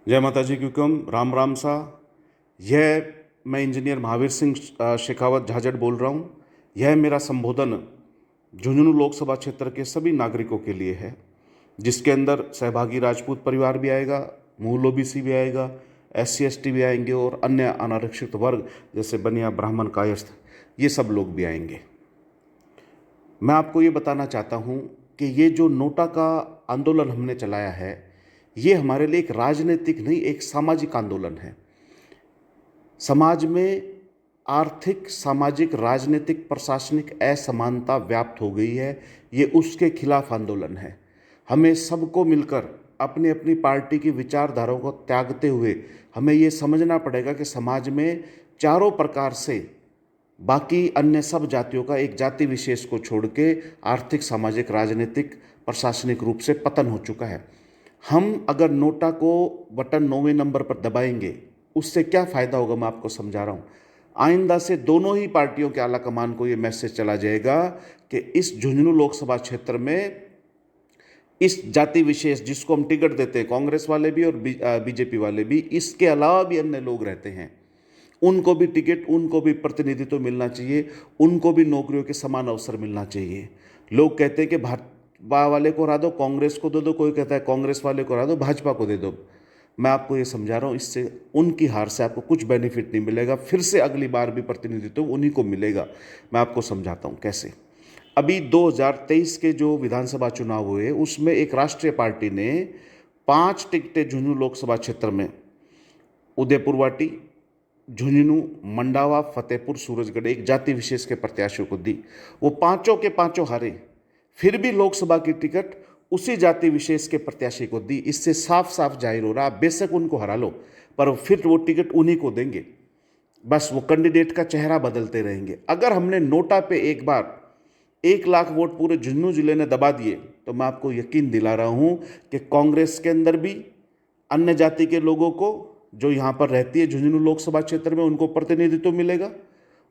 जय माता जी की हुक्म। राम राम सा। यह मैं इंजीनियर महावीर सिंह शेखावत झाझड़ बोल रहा हूँ। यह मेरा संबोधन झुंझुनू लोकसभा क्षेत्र के सभी नागरिकों के लिए है, जिसके अंदर सहभागी राजपूत परिवार भी आएगा, मूल ओबीसी भी आएगा, SC ST भी आएंगे और अन्य अनारक्षित वर्ग जैसे बनिया, ब्राह्मण, कायस्थ, ये सब लोग भी आएंगे। मैं आपको ये बताना चाहता हूँ कि ये जो नोटा का आंदोलन हमने चलाया है, ये हमारे लिए एक राजनीतिक नहीं, एक सामाजिक आंदोलन है। समाज में आर्थिक, सामाजिक, राजनीतिक, प्रशासनिक असमानता व्याप्त हो गई है। ये उसके खिलाफ आंदोलन है। हमें सबको मिलकर अपनी अपनी पार्टी की विचारधाराओं को त्यागते हुए हमें ये समझना पड़ेगा कि समाज में चारों प्रकार से बाकी अन्य सब जातियों का एक जाति विशेष को छोड़ के आर्थिक, सामाजिक, राजनीतिक, प्रशासनिक रूप से पतन हो चुका है। हम अगर नोटा को बटन 9वें नंबर पर दबाएंगे, उससे क्या फ़ायदा होगा मैं आपको समझा रहा हूँ। आइंदा से दोनों ही पार्टियों के आला कमान को ये मैसेज चला जाएगा कि इस झुंझुनू लोकसभा क्षेत्र में इस जाति विशेष जिसको हम टिकट देते हैं, कांग्रेस वाले भी और बीजेपी वाले भी, इसके अलावा भी अन्य लोग रहते हैं, उनको भी टिकट, उनको भी प्रतिनिधित्व मिलना चाहिए, उनको भी नौकरियों के समान अवसर मिलना चाहिए। लोग कहते हैं कि भाजपा वाले को हरा दो, कांग्रेस को दे दो, कोई कहता है कांग्रेस वाले को हरा दो, भाजपा को दे दो। मैं आपको ये समझा रहा हूँ, इससे उनकी हार से आपको कुछ बेनिफिट नहीं मिलेगा। फिर से अगली बार भी प्रतिनिधित्व उन्हीं को मिलेगा। मैं आपको समझाता हूँ कैसे। अभी 2023 के जो विधानसभा चुनाव हुए, उसमें एक राष्ट्रीय पार्टी ने 5 टिकटें झुंझुनू लोकसभा क्षेत्र में उदयपुर वाटी, झुंझुनू, मंडावा, फतेहपुर, सूरजगढ़ एक जाति विशेष के प्रत्याशियों को दी। वो पांचों के पांचों हारे, फिर भी लोकसभा की टिकट उसी जाति विशेष के प्रत्याशी को दी। इससे साफ साफ जाहिर हो रहा है, बेशक उनको हरा लो, पर फिर वो टिकट उन्हीं को देंगे। बस वो कैंडिडेट का चेहरा बदलते रहेंगे। अगर हमने नोटा पे एक बार 1 लाख वोट पूरे झुंझुनू जिले ने दबा दिए, तो मैं आपको यकीन दिला रहा हूं कि कांग्रेस के अंदर भी अन्य जाति के लोगों को जो यहाँ पर रहती है झुंझुनू लोकसभा क्षेत्र में, उनको प्रतिनिधित्व मिलेगा,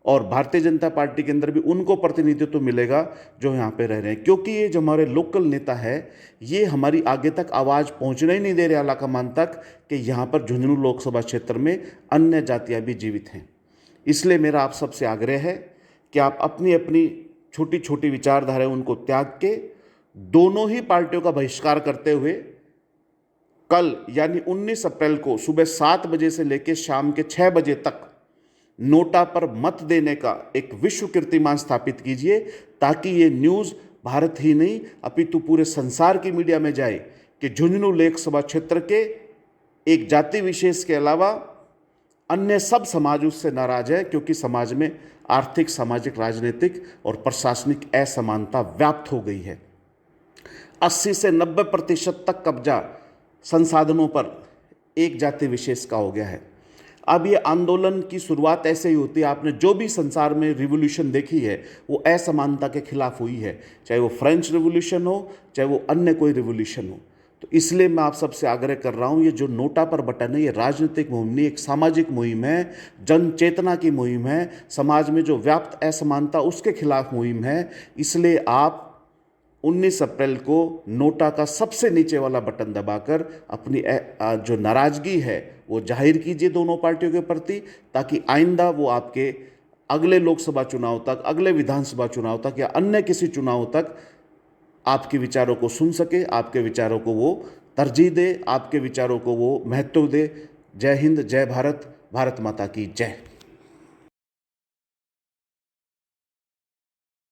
और भारतीय जनता पार्टी के अंदर भी उनको प्रतिनिधित्व मिलेगा जो यहाँ पे रह रहे हैं। क्योंकि ये जो हमारे लोकल नेता है, ये हमारी आगे तक आवाज़ पहुँचने ही नहीं दे रहे आला कमान तक कि यहाँ पर झुंझुनू लोकसभा क्षेत्र में अन्य जातियाँ भी जीवित हैं। इसलिए मेरा आप सबसे आग्रह है कि आप अपनी अपनी छोटी छोटी विचारधाराएं उनको त्याग के दोनों ही पार्टियों का बहिष्कार करते हुए कल यानी 19 अप्रैल को सुबह 7 बजे से लेकर शाम के 6 बजे तक नोटा पर मत देने का एक विश्व कीर्तिमान स्थापित कीजिए, ताकि ये न्यूज़ भारत ही नहीं अपितु पूरे संसार की मीडिया में जाए कि झुंझुनू लोकसभा क्षेत्र के एक जाति विशेष के अलावा अन्य सब समाज उससे नाराज है, क्योंकि समाज में आर्थिक, सामाजिक, राजनीतिक और प्रशासनिक असमानता व्याप्त हो गई है। 80 से 90% तक कब्जा संसाधनों पर एक जाति विशेष का हो गया है। अब ये आंदोलन की शुरुआत ऐसे ही होती है। आपने जो भी संसार में रिवॉल्यूशन देखी है, वो असमानता के खिलाफ हुई है, चाहे वो फ्रेंच रिवॉल्यूशन हो, चाहे वो अन्य कोई रिवॉल्यूशन हो। तो इसलिए मैं आप सबसे आग्रह कर रहा हूँ, ये जो नोटा पर बटन है, ये राजनीतिक मुहिम नहीं, एक सामाजिक मुहिम है, जन चेतना की मुहिम है, समाज में जो व्याप्त असमानता उसके खिलाफ मुहिम है। इसलिए आप 19 अप्रैल को नोटा का सबसे नीचे वाला बटन दबाकर अपनी जो नाराजगी है वो जाहिर कीजिए दोनों पार्टियों के प्रति, ताकि आइंदा वो आपके अगले लोकसभा चुनाव तक, अगले विधानसभा चुनाव तक या अन्य किसी चुनाव तक आपके विचारों को सुन सके, आपके विचारों को वो तरजीह दे, आपके विचारों को वो महत्व दे। जय हिंद, जय भारत, भारत माता की जय।